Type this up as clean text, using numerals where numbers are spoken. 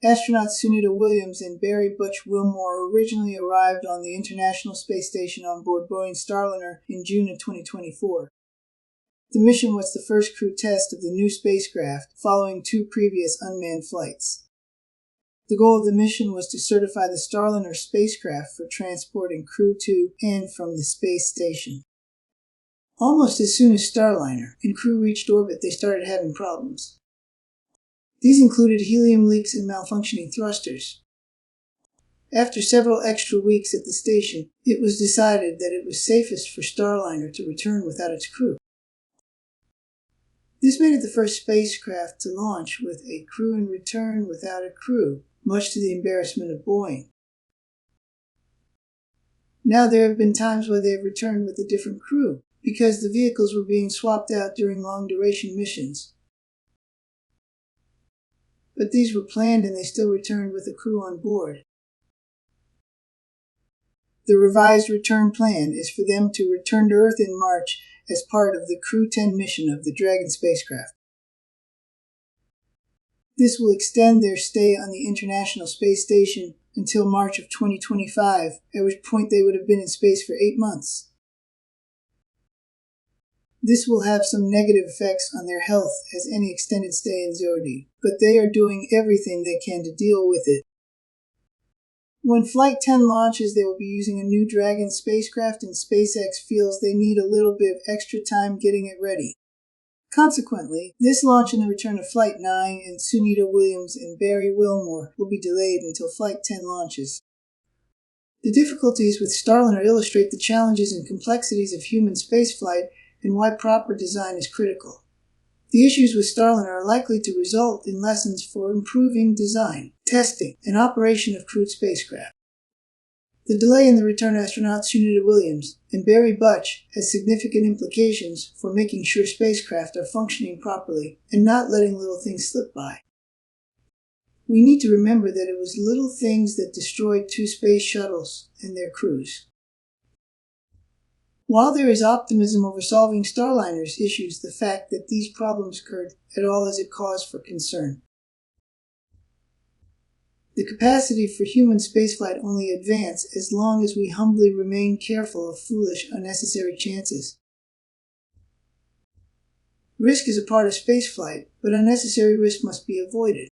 Astronauts Sunita Williams and Barry Butch Wilmore originally arrived on the International Space Station on board Boeing Starliner in June of 2024. The mission was the first crew test of the new spacecraft, following 2 previous unmanned flights. The goal of the mission was to certify the Starliner spacecraft for transporting crew to and from the space station. Almost as soon as Starliner and crew reached orbit, they started having problems. These included helium leaks and malfunctioning thrusters. After several extra weeks at the station, it was decided that it was safest for Starliner to return without its crew. This made it the first spacecraft to launch with a crew and return without a crew, much to the embarrassment of Boeing. Now there have been times where they have returned with a different crew, because the vehicles were being swapped out during long-duration missions. But these were planned and they still returned with a crew on board. The revised return plan is for them to return to Earth in March as part of the Crew 10 mission of the Dragon spacecraft. This will extend their stay on the International Space Station until March of 2025, at which point they would have been in space for 8 months. This will have some negative effects on their health as any extended stay in Zodi, but they are doing everything they can to deal with it. When Flight 10 launches, they will be using a new Dragon spacecraft, and SpaceX feels they need a little bit of extra time getting it ready. Consequently, this launch and the return of Flight 9 and Sunita Williams and Barry Wilmore will be delayed until Flight 10 launches. The difficulties with Starliner illustrate the challenges and complexities of human spaceflight and why proper design is critical. The issues with Starliner are likely to result in lessons for improving design, testing, and operation of crewed spacecraft. The delay in the return of astronauts Sunita Williams and Barry Butch has significant implications for making sure spacecraft are functioning properly and not letting little things slip by. We need to remember that it was little things that destroyed 2 space shuttles and their crews. While there is optimism over solving Starliner's issues, the fact that these problems occurred at all is a cause for concern. The capacity for human spaceflight only advances as long as we humbly remain careful of foolish, unnecessary chances. Risk is a part of spaceflight, but unnecessary risk must be avoided.